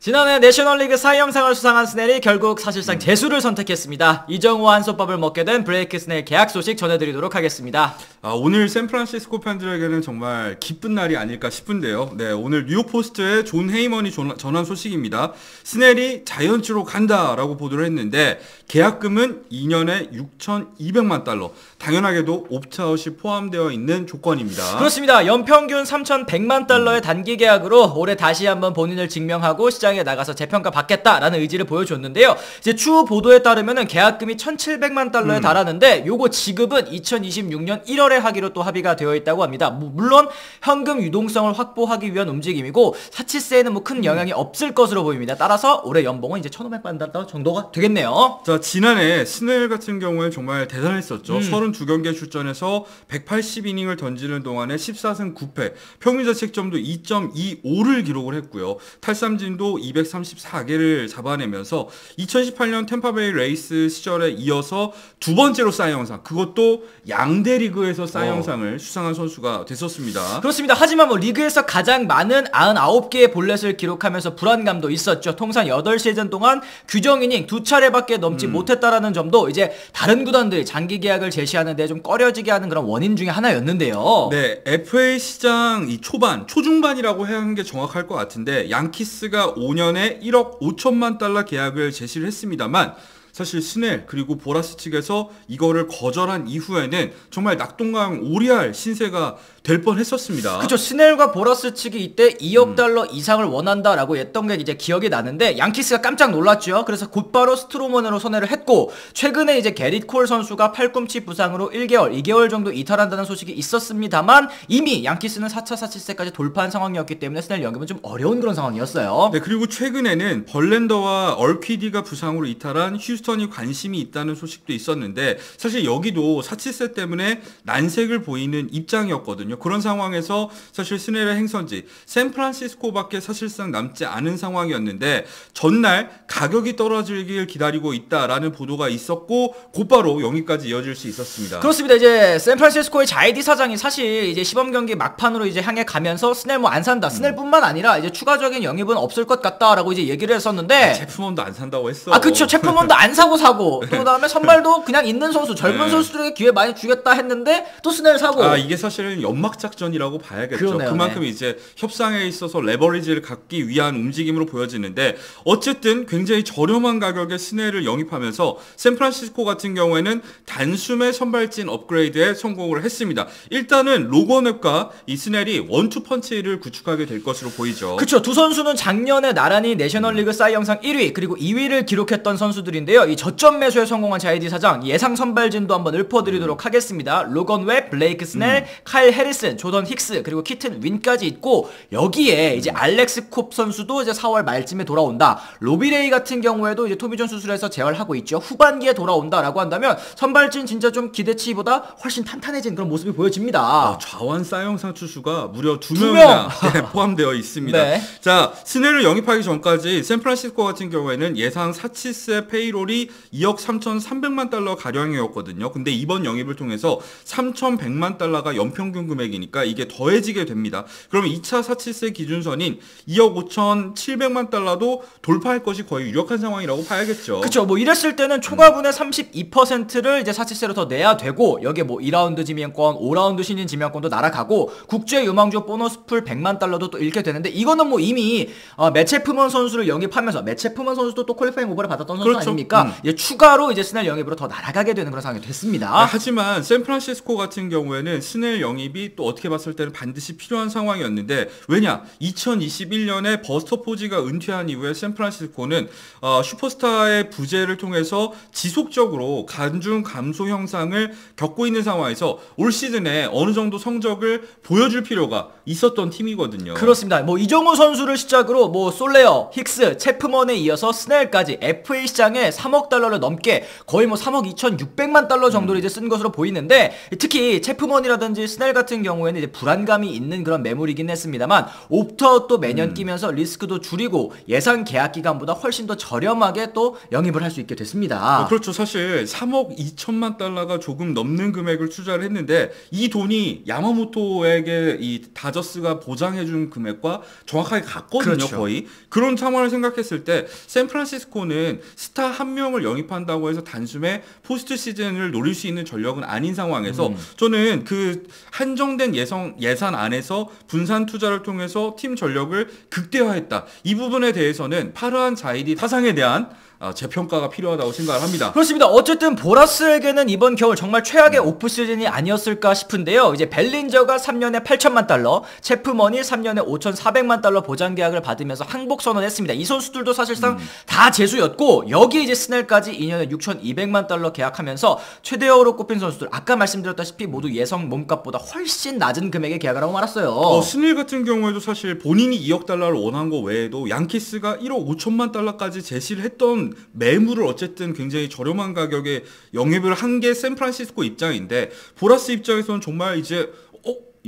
지난해 내셔널리그 사이 영상을 수상한 스넬이 결국 사실상 재수를 선택했습니다. 이정우와 한솥밥을 먹게 된 브레이크 스넬 계약 소식 전해드리도록 하겠습니다. 오늘 샌프란시스코 팬들에게는 정말 기쁜 날이 아닐까 싶은데요. 네, 오늘 뉴욕 포스트의 존 헤이먼이 전한 소식입니다. 스넬이 자이언츠로 간다라고 보도를 했는데 계약금은 2년에 6,200만 달러. 당연하게도 옵트아웃이 포함되어 있는 조건입니다. 그렇습니다. 연평균 3,100만 달러의 단기 계약으로 올해 다시 한번 본인을 증명하고 시장에 나가서 재평가 받겠다라는 의지를 보여줬는데요. 이제 추후 보도에 따르면은 계약금이 1,700만 달러에 달하는데 요거 지급은 2026년 1월에 하기로 또 합의가 되어 있다고 합니다. 물론 현금 유동성을 확보하기 위한 움직임이고 사치세에는 뭐 큰 영향이 없을 것으로 보입니다. 따라서 올해 연봉은 이제 1,500만 달러 정도가 되겠네요. 자, 지난해 스넬 같은 경우에 정말 대단했었죠. 32경기에 출전해서 180이닝을 던지는 동안에 14승 9패, 평균 자책점도 2.25를 기록을 했고요. 탈삼진도 234개를 잡아내면서 2018년 템파베이 레이스 시절에 이어서 두 번째로 사이 영상, 그것도 양대 리그에서 사이 영상을 수상한 선수가 됐었습니다. 그렇습니다. 하지만 뭐 리그에서 가장 많은 99개의 볼넷을 기록하면서 불안감도 있었죠. 통산 8시즌 동안 규정 이닝 2차례밖에 넘지 못했다라는 점도 이제 다른 구단들이 장기 계약을 제시하는데 좀 꺼려지게 하는 그런 원인 중에 하나였는데요. 네, FA 시장 이 초중반이라고 해야 하는 게 정확할 것 같은데 양키스가 5년에 1억 5천만 달러 계약을 제시를 했습니다만 사실 스넬 그리고 보라스 측에서 이거를 거절한 이후에는 정말 낙동강 오리알 신세가 될 뻔했었습니다. 그렇죠. 스넬과 보라스 측이 이때 2억 달러 이상을 원한다라고 했던 게 이제 기억이 나는데 양키스가 깜짝 놀랐죠. 그래서 곧바로 스트로먼으로 선회를 했고 최근에 이제 게릿 콜 선수가 팔꿈치 부상으로 2개월 정도 이탈한다는 소식이 있었습니다만 이미 양키스는 4차 사치세까지 돌파한 상황이었기 때문에 스넬 영입은 좀 어려운 그런 상황이었어요. 네, 그리고 최근에는 벌랜더와 얼퀴디가 부상으로 이탈한 휴스턴이 관심이 있다는 소식도 있었는데 사실 여기도 사치세 때문에 난색을 보이는 입장이었거든요. 그런 상황에서 사실 스넬의 행선지 샌프란시스코밖에 사실상 남지 않은 상황이었는데 전날 가격이 떨어지길 기다리고 있다라는 보도가 있었고 곧바로 영입까지 이어질 수 있었습니다. 그렇습니다. 이제 샌프란시스코의 자이디 사장이 사실 이제 시범 경기 막판으로 이제 향해 가면서 스넬 뭐 안 산다. 스넬뿐만 아니라 이제 추가적인 영입은 없을 것 같다라고 이제 얘기를 했었는데 제프먼도 안 산다고 했어. 그렇죠. 제프먼도 안 사고 또 그다음에 선발도 그냥 있는 선수 젊은 선수들에게 기회 많이 주겠다 했는데 또 스넬 사고. 이게 사실은 연막 작전이라고 봐야겠죠. 그러네요, 그만큼 이제 협상에 있어서 레버리지를 갖기 위한 움직임으로 보여지는데 어쨌든 굉장히 저렴한 가격에 스넬을 영입하면서 샌프란시스코 같은 경우에는 단숨에 선발진 업그레이드에 성공을 했습니다. 일단은 로건 웹과 이 스넬이 원투 펀치를 구축하게 될 것으로 보이죠. 그렇죠. 두 선수는 작년에 나란히 내셔널리그 사이 영상 1위 그리고 2위를 기록했던 선수들인데요. 이 저점 매수에 성공한 자이디 사장 예상 선발진도 한번 읊어드리도록 하겠습니다. 로건 웹, 블레이크 스넬, 카일 해리슨, 조던 힉스 그리고 키튼 윈까지 있고 여기에 이제 알렉스 콥 선수도 이제 4월 말쯤에 돌아온다. 로비레이 같은 경우에도 이제 토미존 수술에서 재활하고 있죠. 후반기에 돌아온다라고 한다면 선발진 진짜 좀 기대치보다 훨씬 탄탄해진 그런 모습이 보여집니다. 좌완 사이 영상 투수가 무려 2명이나 포함되어 있습니다. 네. 자, 스넬을 영입하기 전까지 샌프란시스코 같은 경우에는 예상 사치세 페이롤이 2억 3,300만 달러 가량이었거든요. 근데 이번 영입을 통해서 3,100만 달러가 연평균 금액이니까 이게 더해지게 됩니다. 그러면 2차 사치세 기준선인 2억 5,700만 달러도 돌파할 것이 거의 유력한 상황이라고 봐야겠죠. 그렇죠. 뭐 이랬을 때는 초과분의 32%를 이제 사치세로 더 내야 되고 여기에 뭐 2라운드 지명권, 5라운드 신인 지명권도 날아가고 국제 유망주 보너스 풀 100만 달러도 또 잃게 되는데 이거는 뭐 이미 매체 푸먼 선수를 영입하면서 매체 푸먼 선수도 또 퀄리파잉 오버를 받았던 선수 그렇죠. 아닙니까? 이제 추가로 이제 스넬 영입으로 더 날아가게 되는 그런 상황이 됐습니다. 하지만 샌프란시스코 같은 경우에는 스넬 영입이 또 어떻게 봤을 때는 반드시 필요한 상황이었는데 왜냐? 2021년에 버스터 포지가 은퇴한 이후에 샌프란시스코는 슈퍼스타의 부재를 통해서 지속적으로 간중 감소 현상을 겪고 있는 상황에서 올 시즌에 어느 정도 성적을 보여줄 필요가 있었던 팀이거든요. 그렇습니다. 뭐 이정우 선수를 시작으로 뭐 솔레어, 힉스, 체프먼에 이어서 스넬까지 FA 시장에 3억 달러를 넘게 거의 뭐 3억 2,600만 달러 정도를 이제 쓴 것으로 보이는데, 특히 체프머니라든지 스넬 같은 경우에는 이제 불안감이 있는 그런 매물이긴 했습니다만 옵트아웃도 매년 끼면서 리스크도 줄이고 예상 계약 기간보다 훨씬 더 저렴하게 또 영입을 할 수 있게 됐습니다. 그렇죠. 사실 3억 2천만 달러가 조금 넘는 금액을 투자를 했는데 이 돈이 야마모토에게 이 다저스가 보장해준 금액과 정확하게 같거든요. 그렇죠. 거의. 그런 상황을 생각했을 때 샌프란시스코는 스타 한 명을 영입한다고 해서 단숨에 포스트 시즌을 노릴 수 있는 전력은 아닌 상황에서 저는 그 한정된 예산 안에서 분산 투자를 통해서 팀 전력을 극대화했다. 이 부분에 대해서는 파르한 자이디 사상에 대한 재평가가 필요하다고 생각을 합니다. 그렇습니다. 어쨌든 보라스에게는 이번 겨울 정말 최악의 오프 시즌이 아니었을까 싶은데요. 이제 벨린저가 3년에 8천만 달러, 체프머니 3년에 5,400만 달러 보장 계약을 받으면서 항복 선언했습니다. 이 선수들도 사실상 다 재수였고 여기에 이제 스넬까지 2년에 6,200만 달러 계약하면서 최대어로 꼽힌 선수들, 아까 말씀드렸다시피 모두 예상 몸값보다 훨씬 낮은 금액의 계약을 하고 말았어요. 스넬 같은 경우에도 사실 본인이 2억 달러를 원한 거 외에도 양키스가 1억 5천만 달러까지 제시를 했던 매물을 어쨌든 굉장히 저렴한 가격에 영입을 한 게 샌프란시스코 입장인데, 보라스 입장에서는 정말 이제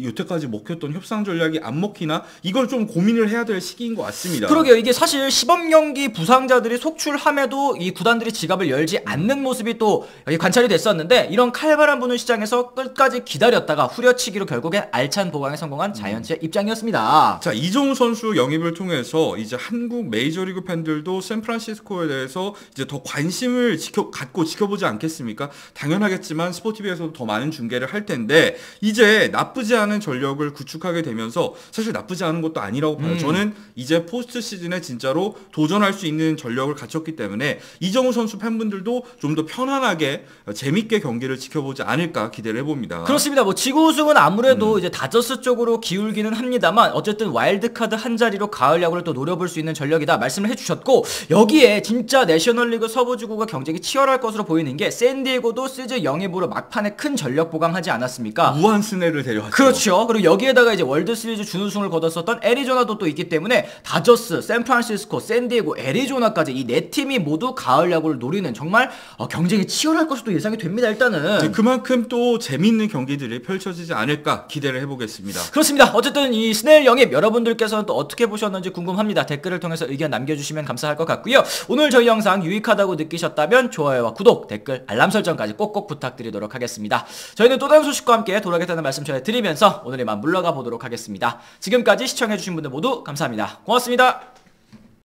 여태까지 먹혔던 협상 전략이 안 먹히나, 이걸 좀 고민을 해야 될 시기인 것 같습니다. 그러게요. 이게 사실 시범경기 부상자들이 속출함에도 이 구단들이 지갑을 열지 않는 모습이 또 여기 관찰이 됐었는데, 이런 칼바람 부는 시장에서 끝까지 기다렸다가 후려치기로 결국엔 알찬 보강에 성공한 자이언츠의 입장이었습니다. 자, 이정우 선수 영입을 통해서 이제 한국 메이저리그 팬들도 샌프란시스코에 대해서 이제 더 관심을 갖고 지켜보지 않겠습니까? 당연하겠지만 스포티비에서도 더 많은 중계를 할 텐데, 이제 나쁘지 않은 전력을 구축하게 되면서 사실 나쁘지 않은 것도 아니라고 봐요. 저는 이제 포스트 시즌에 진짜로 도전할 수 있는 전력을 갖췄기 때문에 이정우 선수 팬분들도 좀 더 편안하게 재밌게 경기를 지켜보지 않을까 기대를 해봅니다. 그렇습니다. 뭐 지구 우승은 아무래도 이제 다저스 쪽으로 기울기는 합니다만 어쨌든 와일드카드 한 자리로 가을 야구를 또 노려볼 수 있는 전력이다 말씀을 해주셨고, 여기에 진짜 내셔널리그 서부지구가 경쟁이 치열할 것으로 보이는 게 샌디에고도 시즌 영입으로 막판에 큰 전력 보강하지 않았습니까? 우한 스넬을 데려왔죠. 그렇죠. 그리고 여기에다가 이제 월드시리즈 준우승을 거뒀었던 애리조나도 또 있기 때문에 다저스, 샌프란시스코, 샌디에고, 애리조나까지 이 네 팀이 모두 가을 야구를 노리는 정말 경쟁이 치열할 것으로 예상이 됩니다. 일단은 그만큼 또 재밌는 경기들이 펼쳐지지 않을까 기대를 해보겠습니다. 그렇습니다. 어쨌든 이 스넬 영입 여러분들께서는 또 어떻게 보셨는지 궁금합니다. 댓글을 통해서 의견 남겨주시면 감사할 것 같고요. 오늘 저희 영상 유익하다고 느끼셨다면 좋아요와 구독, 댓글, 알람 설정까지 꼭꼭 부탁드리도록 하겠습니다. 저희는 또 다른 소식과 함께 돌아오겠다는 말씀 전해드리면서 오늘 이만 물러가 보도록 하겠습니다. 지금까지 시청해주신 분들 모두 감사합니다. 고맙습니다.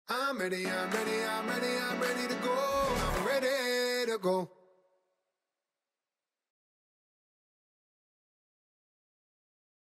I'm ready to go. I'm ready to go.